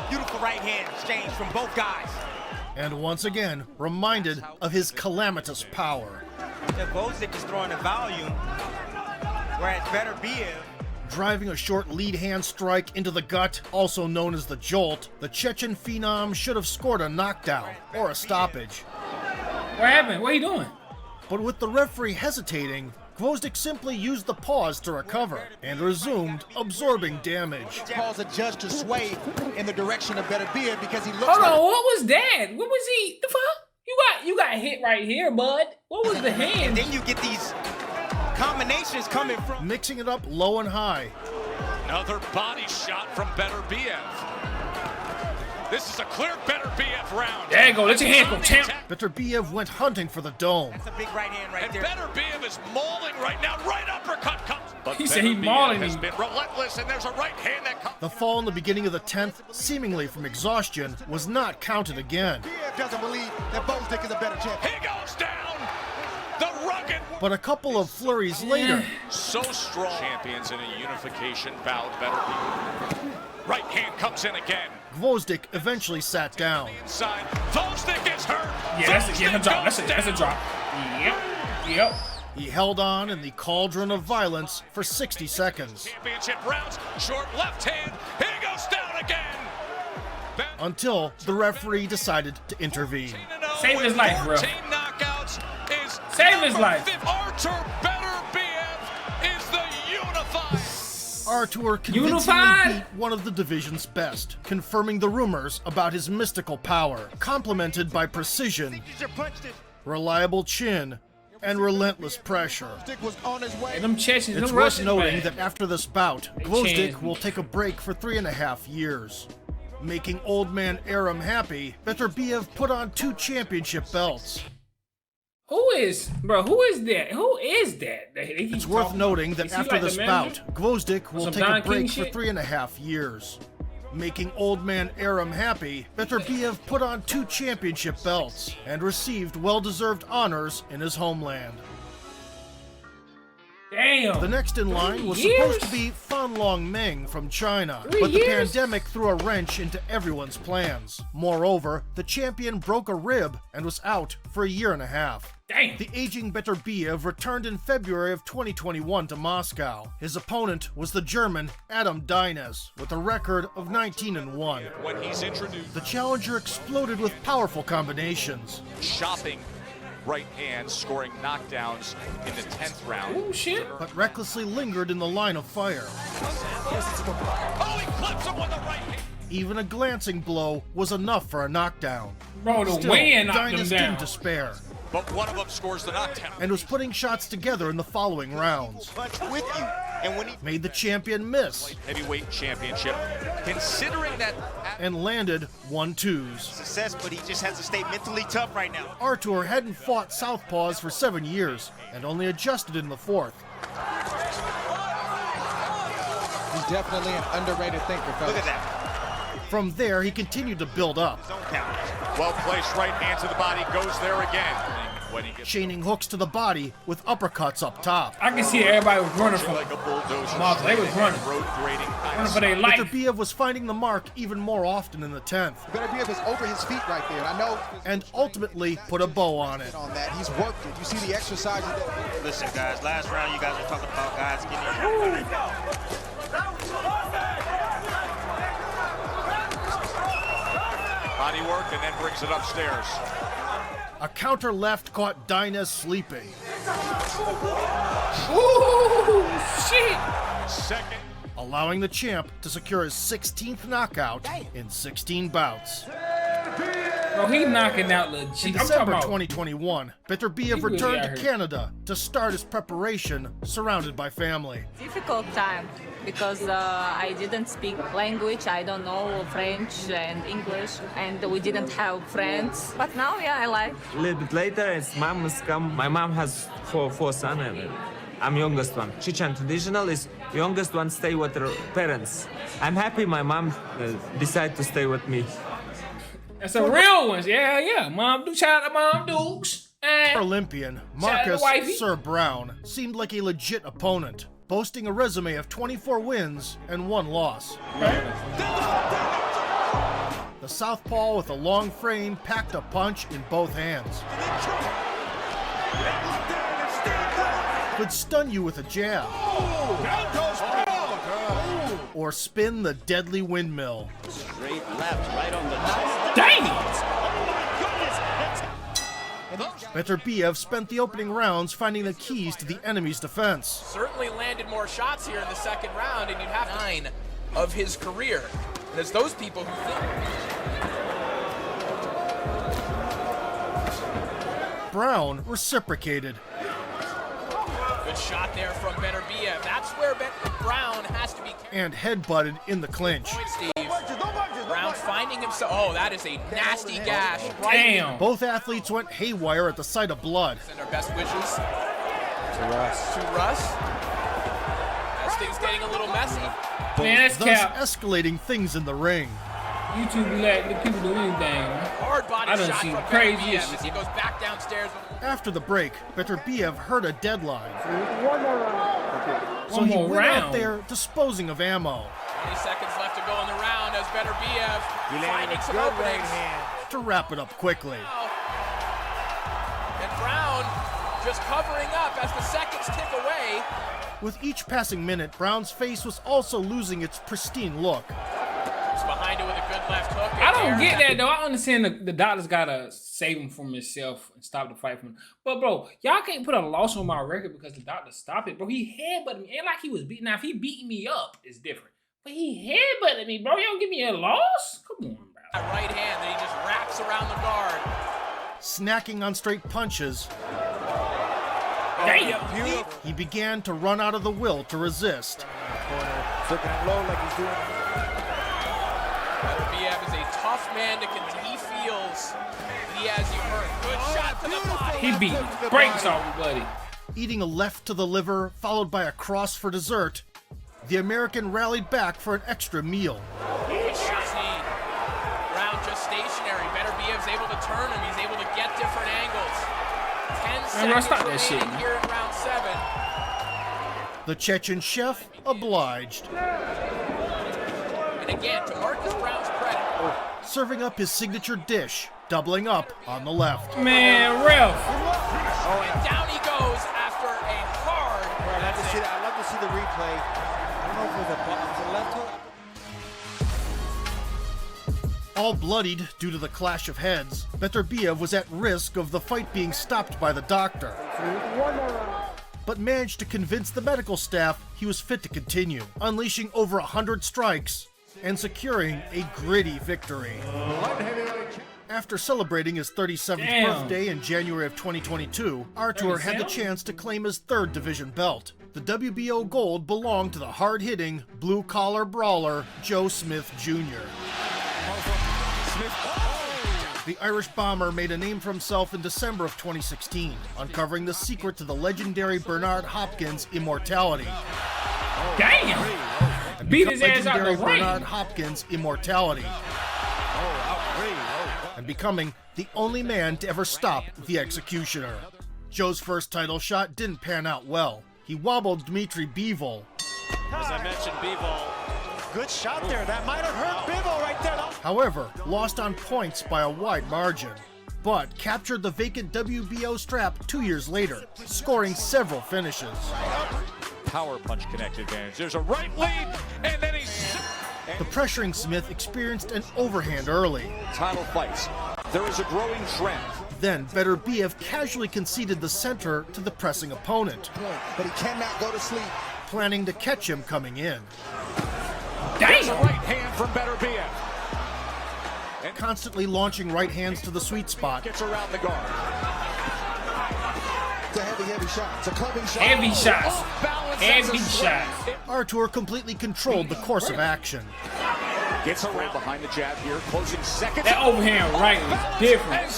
Beautiful right hand exchange from both guys. And once again, reminded of his calamitous power. Gvozdyk is throwing the volume, whereas Beterbiev driving a short lead hand strike into the gut, also known as the jolt, the Chechen phenom should have scored a knockdown or a stoppage. What happened? What are you doing? But with the referee hesitating, Gvozdyk simply used the pause to recover and resumed absorbing damage. Caused the judge to sway in the direction of Beterbiev because he looks Hold on, what was that? What was he? The fuck? You got hit right here, bud. What was the hand? And then you get these combinations coming from. Mixing it up low and high. Another body shot from Beterbiev. This is a clear Beterbiev round. There you go. Let your hand go, champ. Beterbiev went hunting for the dome. That's a big right hand right there. Beterbiev is mauling right now. Right uppercut comes. But he said he mauling has him. Been relentless, and there's a right hand that comes. The fall in the beginning of the 10th, seemingly from exhaustion, was not counted again. Beterbiev doesn't believe that Gvozdyk is a better champion. He goes down. The rugged. But a couple of flurries later. So strong. Champions in a unification bout. Beterbiev. Right hand comes in again. Gvozdyk eventually sat down. Inside. Gvozdyk is hurt. Yeah, that's a drop. That's a drop. Yep. He held on in the cauldron of violence for 60 seconds. Championship rounds. Short left hand. He goes down again. Until the referee decided to intervene. Save his life, bro. 14 knockouts is save his life. Artur Beterbiev is the unified. Artur convincingly beat one of the division's best, confirming the rumors about his mystical power, complemented by precision, reliable chin, and relentless pressure. And them Chechens, it's worth noting that after this bout, Gvozdyk will take a break for 3.5 years. Making old man Aram happy, Beterbiev put on 2 championship belts. Who is that? Who is that? It's worth noting that after this bout, Gvozdyk will take a break for 3.5 years. Making old man Aram happy, Beterbiev put on 2 championship belts and received well-deserved honors in his homeland. Damn. The next in line was supposed to be Fan Long Meng from China, but the pandemic threw a wrench into everyone's plans. Moreover, the champion broke a rib and was out for a year and a half. Damn. The aging Beterbiev returned in February of 2021 to Moscow. His opponent was the German Adam Deines, with a record of 19-1. When he's introduced, the challenger exploded with powerful combinations. Chopping right hand, scoring knockdowns in the 10th round. Oh, shit. But recklessly lingered in the line of fire. Oh, he clips him with the right hand. Even a glancing blow was enough for a knockdown. Bro, the Still, wind knocked him Deines down. didn't despair. But one of them scores the knockdown. And was putting shots together in the following rounds. With you. And when he made the champion miss. Heavyweight championship. Considering that. And landed 1-2s. Success, but he just has to stay mentally tough right now. Artur hadn't fought southpaws for 7 years and only adjusted in the 4th. He's definitely an underrated thinker, fellas. Look at that. From there, he continued to build up. Well placed right hand to the body, goes there again. Chaining hooks to the body with uppercuts up top. I can see everybody was running from like a bulldozer. They was running. Running for their life. Beterbiev was finding the mark even more often in the 10th. Beterbiev is over his feet right there, and I know. And ultimately put a bow on it. On that, he's worked it. You see the exercises. Listen, guys, last round you guys are talking about guys getting. Body work and then brings it upstairs. A counter left caught Deines sleeping. Ooh, shit. Second. Allowing the champ to secure his 16th knockout in 16 bouts. Bro, he knocking out legit. In December 2021, Beterbiev returned to Canada to start his preparation, surrounded by family. Difficult time because I didn't speak language. I don't know French and English, and we didn't have friends. But now, yeah, I like. A little bit later, his mom has come. My mom has four sons, and I'm youngest one. Chechen traditional is youngest one stay with her parents. I'm happy my mom decided to stay with me. That's a real one. Yeah. Mom do shout out to Mom Dukes. Olympian Marcus Browne seemed like a legit opponent, boasting a resume of 24 wins and 1 loss. The southpaw with a long frame packed a punch in both hands. Could stun you with a jab. Or spin the deadly windmill. Straight left, right on the nose. Dang! Beterbiev spent the opening rounds finding the keys to the enemy's defense. Certainly landed more shots here in the second round, and you'd have 9 of his career. And there's those people who think. Browne reciprocated. Good shot there from Beterbiev. That's where Browne has to be. And headbutted in the clinch. Browne finding himself. Oh, that is a nasty gash. Damn. Both athletes went haywire at the sight of blood. Send our best wishes to Russ. As things getting a little messy. Man, that's thus cap. escalating things in the ring. YouTube be letting the people do anything. Hard body I done shot seen from crazy Beterbiev shit. as he goes back downstairs. After the break, Beterbiev heard a deadline. One more round. So he went out there disposing of ammo. 20 seconds left to go in the round as Beterbiev finding some openings. To wrap it up quickly. And Browne just covering up as the seconds tick away. With each passing minute, Browne's face was also losing its pristine look. Just behind it with a good left hook. I don't get that though. I understand the doctor's gotta save him from himself and stop the fight from him. But bro, y'all can't put a loss on my record because the doctor stopped it, bro. He headbutted me. Ain't like he was beating. Now if he beating me up, it's different. But he headbutted me, bro. You don't give me a loss? Come on, bro. That right hand that he just wraps around the guard. Snacking on straight punches. Damn. He began to run out of the will to resist. Flipping it low like he's doing. Beterbiev is a tough man to contend. He feels he has you hurt. Good shot to the body. He beat me. Breaks off me, buddy. Eating a left to the liver, followed by a cross for dessert, the American rallied back for an extra meal. Good shot. Browne just stationary. Beterbiev's able to turn him. He's able to get different angles. 10 seconds stop that shit, remaining here in round 7. The Chechen chef obliged. And again, to Marcus Browne's credit. Serving up his signature dish, doubling up on the left. Man, ref. Oh, and down he goes after a hard. I'd love to see the replay. I don't know if it was a left hook. All bloodied due to the clash of heads, Beterbiev was at risk of the fight being stopped by the doctor, but managed to convince the medical staff he was fit to continue, unleashing over 100 strikes and securing a gritty victory. After celebrating his 37th birthday in January of 2022, Artur had the chance to claim his third division belt. The WBO gold belonged to the hard-hitting, blue-collar brawler Joe Smith Jr. The Irish bomber made a name for himself in December of 2016, uncovering the secret to the legendary Bernard Hopkins immortality. Damn! Beat his ass out the ring. Bernard Hopkins immortality. And becoming the only man to ever stop the executioner. Joe's first title shot didn't pan out well. He wobbled Dmitry Bivol. As I mentioned, Bivol. Good shot there. That might have hurt Bivol right there. However, lost on points by a wide margin, but captured the vacant WBO strap 2 years later, scoring several finishes. Power punch connect advantage. There's a right lead, and then he's... The pressuring Smith experienced an overhand early. Title fights. There is a growing trend. Then Beterbiev casually conceded the center to the pressing opponent, but he cannot go to sleep, planning to catch him coming in. There's a right hand from Beterbiev. And constantly launching right hands to the sweet spot. Gets around the guard. It's a heavy shot. It's a clubbing shot. Heavy shots. Heavy shots. Artur completely controlled the course of action. Gets around behind the jab here, closing seconds. That overhand right was different.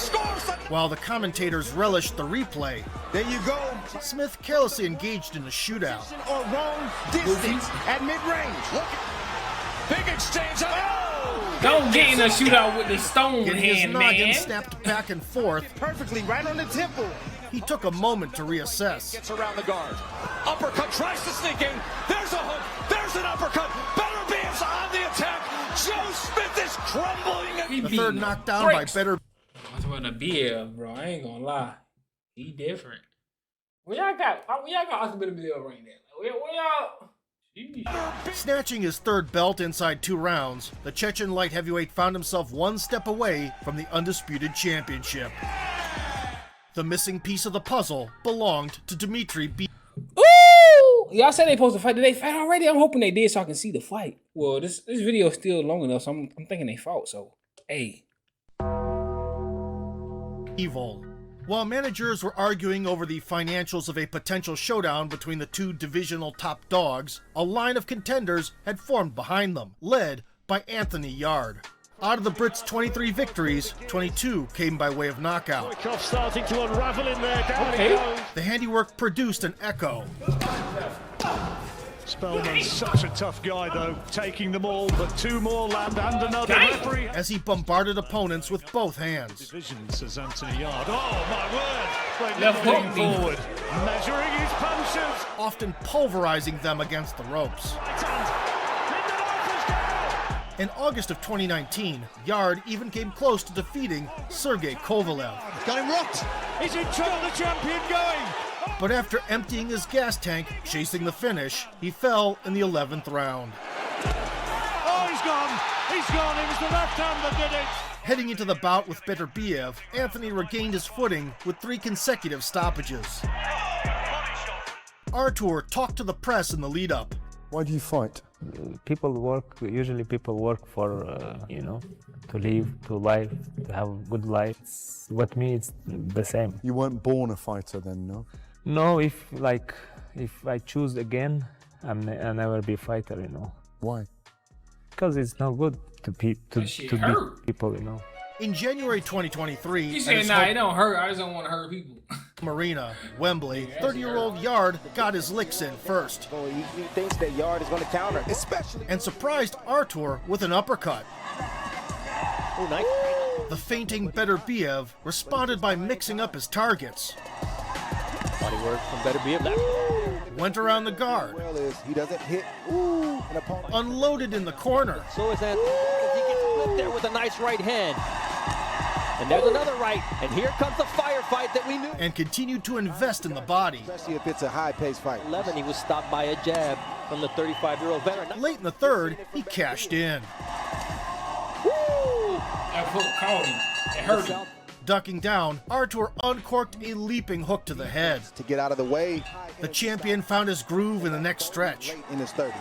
While the commentators relished the replay, there you go. Smith carelessly engaged in a shootout. Or wrong distance at mid-range. Look. Big exchange. Oh! Don't get in a shootout with the stone Getting hand, his noggin man. snapped back and forth. Perfectly right on the temple. He took a moment to reassess. Gets around the guard. Uppercut tries to sneak in. There's a hook. There's an uppercut. Beterbiev's on the attack. Joe Smith is crumbling. The third knockdown by Beterbiev. That's what a Beterbiev, bro. I ain't gonna lie. He different. Where y'all got Artur Beterbiev right now? Where y'all? Snatching his third belt inside 2 rounds, the Chechen light heavyweight found himself one step away from the undisputed championship. The missing piece of the puzzle belonged to Dmitry B. Ooh! Y'all said they supposed to fight. Did they fight already? I'm hoping they did so I can see the fight. Well, this video is still long enough, so I'm thinking they fought, so hey. Evil. While managers were arguing over the financials of a potential showdown between the two divisional top dogs, a line of contenders had formed behind them, led by Anthony Yarde. Out of the Brits' 23 victories, 22 came by way of knockout. Starting to unravel in there. Down he goes. The handiwork produced an echo. Spellman's such a tough guy, though, taking them all, but 2 more land and another referee. As he bombarded opponents with both hands. Division, says Anthony Yarde. Oh, my word! Left forward, measuring his punches. Often pulverizing them against the ropes. In August of 2019, Yarde even came close to defeating Sergey Kovalev. Got him rocked. He's in trouble, the champion going. But after emptying his gas tank, chasing the finish, he fell in the 11th round. Oh, he's gone. He's gone. It was the left hand that did it. Heading into the bout with Beterbiev, Anthony regained his footing with 3 consecutive stoppages. Artur talked to the press in the lead-up. Why do you fight? Usually people work for, you know, to live, to live, to have a good life. With me, it's the same. You weren't born a fighter then, no? No, if I choose again, I'll never be a fighter, you know. Why? Because it's not good to beat people, you know. In January 2023, he said, "Nah, it don't hurt. I just don't want to hurt people." Marina, Wembley, 30-year-old Yarde got his licks in first. Oh, he thinks that Yarde is going to counter, especially, and surprised Artur with an uppercut. Oh, nice. The fainting Beterbiev responded by mixing up his targets. Body work from Beterbiev. went around the guard, He doesn't hit an opponent. unloaded in the corner. So is that he gets flipped there with a nice right hand. And there's another right, and here comes the firefight that we knew. And continued to invest in the body. Especially if it's a high-paced fight. 11, he was stopped by a jab from the 35-year-old veteran. Late in the third, he cashed in. Woo! That hook caught him. It hurt him. Ducking down, Artur uncorked a leaping hook to the head. To get out of the way. The champion found his groove in the next stretch. In his 30s.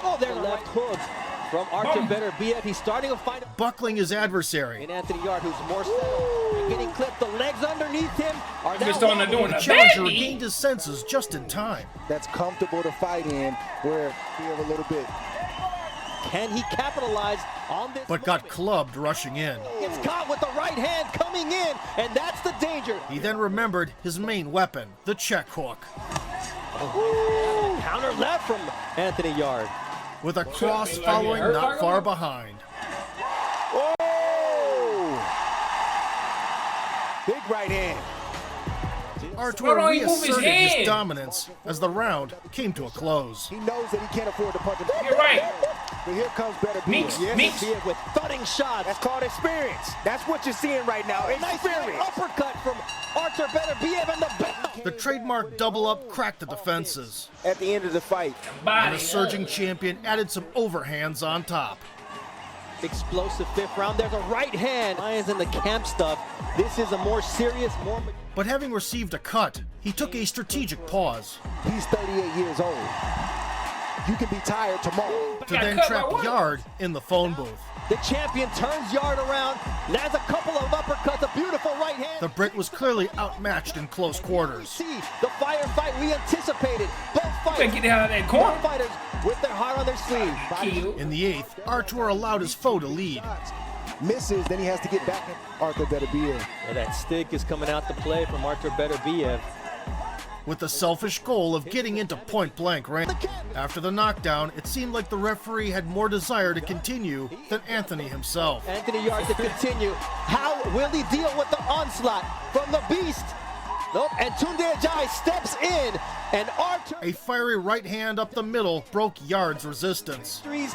Oh, there's a left hook from Artur Beterbiev. He's starting to find buckling his adversary. And Anthony Yarde, who's more settled, and getting clipped. The legs underneath him are now The challenger regained his senses just in time. That's comfortable to fight in, where we have a little bit. Can he capitalize on this? But got clubbed rushing in. It's caught with the right hand coming in, and that's the danger. He then remembered his main weapon, the check hook. Counter left from Anthony Yarde. With a cross following not far behind. Oh! Big right hand. Artur reasserted his dominance as the round came to a close. He knows that he can't afford to punch him. You're right. But here comes Beterbiev. Yes, with thudding shots. That's called experience. That's what you're seeing right now. Experience. Nice uppercut from Artur Beterbiev and the bell. The trademark double-up cracked the defenses. At the end of the fight. And the surging champion added some overhands on top. Explosive fifth round. There's a right hand. Lions in the camp stuff. This is a more serious, more... But having received a cut, he took a strategic pause. He's 38 years old. You can be tired tomorrow. To then trap Yarde in the phone booth. The champion turns Yarde around, lands a couple of uppercuts, a beautiful right hand. The Brit was clearly outmatched in close quarters. See the firefight we anticipated. Both fighters, get out of that corner. both fighters with their heart on their sleeve. In the eighth, Artur allowed his foe to lead. Misses, then he has to get back at Artur Beterbiev. And that stick is coming out to play from Artur Beterbiev. With the selfish goal of getting into point-blank range. After the knockdown, it seemed like the referee had more desire to continue than Anthony himself. Anthony Yarde to continue. How will he deal with the onslaught from the beast? Nope, and Tunde Ajayi steps in, and Artur... A fiery right hand up the middle broke Yarde's resistance. 19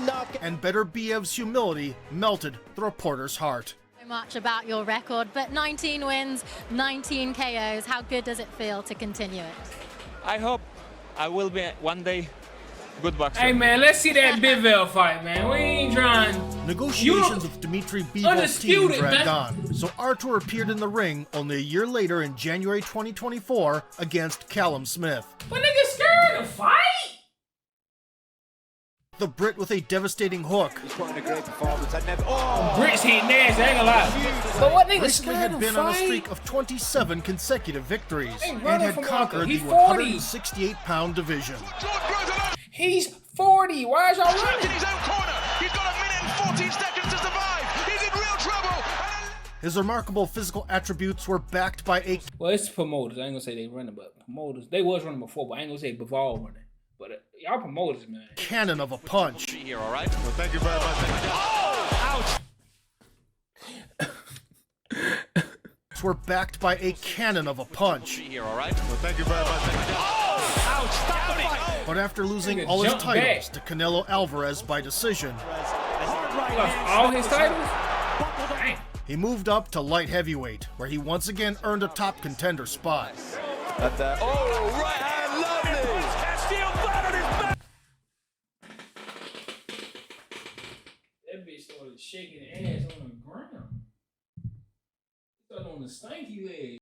knockouts. And Beterbiev's humility melted the reporter's heart. Much about your record, but 19 wins, 19 KOs. How good does it feel to continue it? I hope I will be one day good boxer. Hey man, let's see that Bivell fight, man. We ain't trying. Negotiations with Dmitry Bivol's team dragged on, so Artur appeared in the ring only a year later in January 2024 against Callum Smith. But nigga scared to fight? The Brit with a devastating hook. He's putting a great performance. Brit's hitting ass, I ain't gonna lie. But what nigga Recently scared had been to on a fight? streak of 27 He consecutive victories and running had from conquered the He's 40. 168-pound division. He's 40. Why is y'all running? In his own corner. He's got a minute and 14 seconds to survive. He's in real trouble. His remarkable physical attributes were backed by a... Well, it's promoters. I ain't gonna say they running, but promoters. They was running before, but I ain't gonna say Bivol running. But y'all promoters, man. Cannon of a punch. Here, all right? Well, thank you very much. Ouch! Were backed by a cannon of a punch. Here, all right? Well, thank you very much. Ouch! Stop the fight! But after losing all his titles to Canelo Alvarez by decision, all his titles? He moved up to light heavyweight, where he once again earned a top contender spot. Oh, right hand, lovely! Castillo flat on his back! That bitch started shaking ass on the ground. Started on the stanky leg.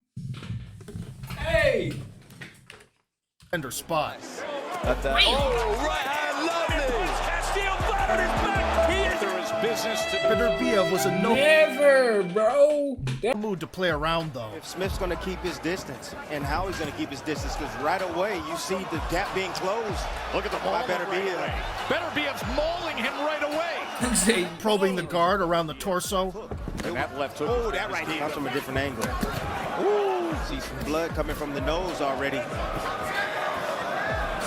Hey! Contender spot. Oh, right hand, lovely! Castillo flat on his back! He is there is business to Beterbiev was in no bro. mood to play around, though. If Smith's going to keep his distance, and how he's going to keep his distance, because right away you see the gap being closed. Look at the ball. Beterbiev. Beterbiev's mauling him right away. Probing the guard around the torso. And that left hook. Oh, that right hand comes from a different angle. Ooh, see some blood coming from the nose already.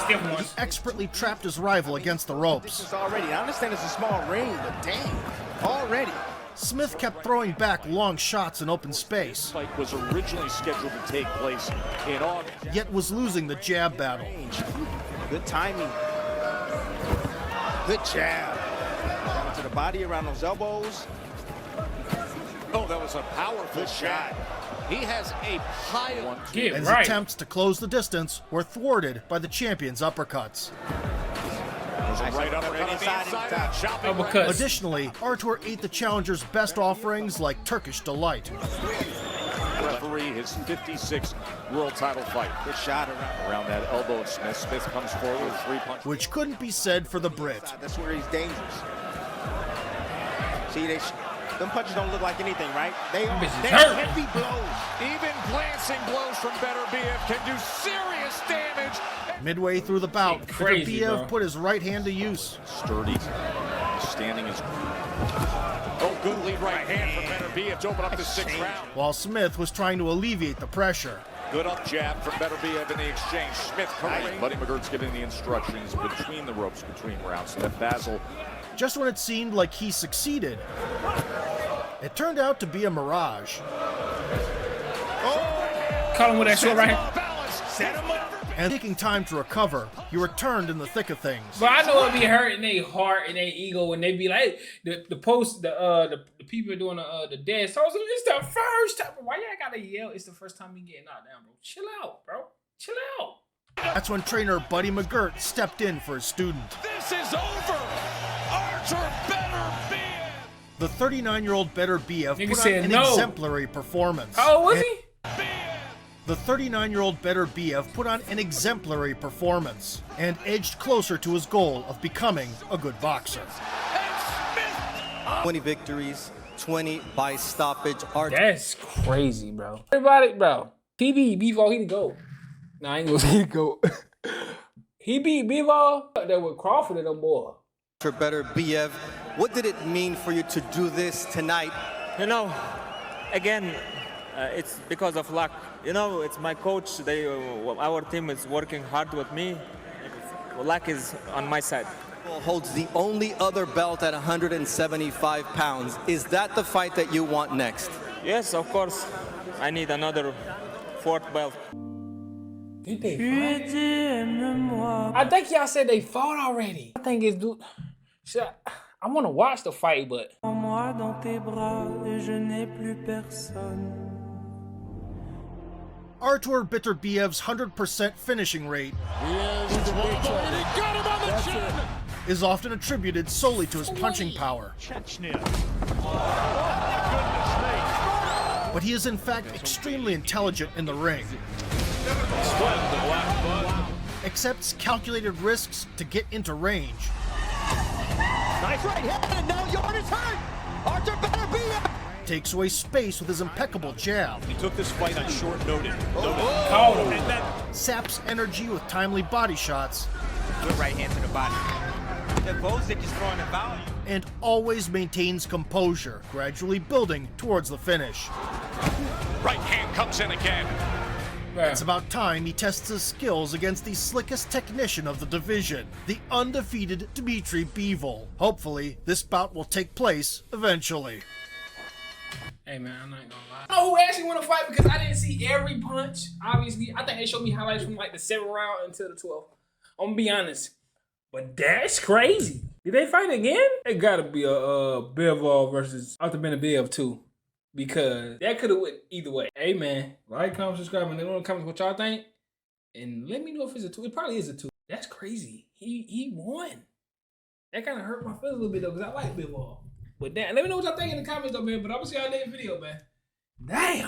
He expertly trapped his rival against the ropes. Already, I understand it's a small ring, but damn, already. Smith kept throwing back long shots in open space, Fight was originally scheduled to take place in August. yet was losing the jab battle. Good timing. Good jab. Down to the body around those elbows. Oh, that was a powerful shot. He has a pile. And his attempts to close the distance were thwarted by the champion's uppercuts. Right up Additionally, Artur ate the challenger's best offerings like Turkish delight. Referee his 56th world title fight. Good shot around that elbow of Smith. Smith comes forward with 3 punches. Which couldn't be said for the Brit. That's where he's dangerous. See, them punches don't look like anything, right? They're heavy blows. Even glancing blows from Beterbiev can do serious damage. Midway through the bout, Beterbiev put his right hand to use. Sturdy. Standing is... Oh, good lead right hand from Beterbiev to open up the 6th round. While Smith was trying to alleviate the pressure. Good up jab from Beterbiev in the exchange. Smith correct. Buddy McGirt's giving the instructions between the ropes, between rounds. Smith Basil. Just when it seemed like he succeeded, it turned out to be a mirage. Caught him with that short right hand. And taking time to recover, he returned in the thick of things. But I know it'd be hurting their heart and their ego when they be like the people doing the dance. So it's the first time. Why y'all gotta yell? It's the first time you get knocked down, bro. Chill out, bro. Chill out. That's when trainer Buddy McGirt stepped in for his student. This is over. Artur Beterbiev. The 39-year-old Beterbiev put on an exemplary performance. How old was he? The 39-year-old Beterbiev put on an exemplary performance and edged closer to his goal of becoming a good boxer. 20 victories, 20 by stoppage. That's crazy, bro. Everybody, bro. He beat Bivol, he the GOAT. Nah, I ain't gonna say he the GOAT. He beat Bivol. That with Crawford and them boy. Artur Beterbiev, what did it mean for you to do this tonight? You know, again, it's because of luck. You know, it's my coach. Our team is working hard with me. Luck is on my side. Holds the only other belt at 175 pounds. Is that the fight that you want next? Yes, of course. I need another 4th belt. Did they fight? I think y'all said they fought already. I think it's dude. I want to watch the fight, but. Artur Beterbiev's 100% finishing rate is often attributed solely to his punching power. But he is in fact extremely intelligent in the ring. Accepts calculated risks to get into range. Nice right hand, and now Yarde is hurt. Artur Beterbiev takes away space with his impeccable jab. He took this fight on short notice. Caught him. And then saps energy with timely body shots. Good right hand to the body. Gvozdyk is throwing the value. And always maintains composure, gradually building towards the finish. Right hand comes in again. It's about time he tests his skills against the slickest technician of the division, the undefeated Dmitry Bivol. Hopefully, this bout will take place eventually. Hey man, I'm not gonna lie. I know who actually won a fight because I didn't see every punch. Obviously, I think they showed me highlights from like the 7th round until the 12th. I'm gonna be honest, but that's crazy. Did they fight again? It gotta be a Bivol versus Artur Beterbiev too, because that could have went either way. Hey man, like, comment, subscribe, and let me know in the comments what y'all think, and let me know if it's a 2. It probably is a 2. That's crazy. He won. That kind of hurt my feelings a little bit though, because I like Bivol. But damn, let me know what y'all think in the comments though, man. But I'm gonna see y'all next video, man. Damn.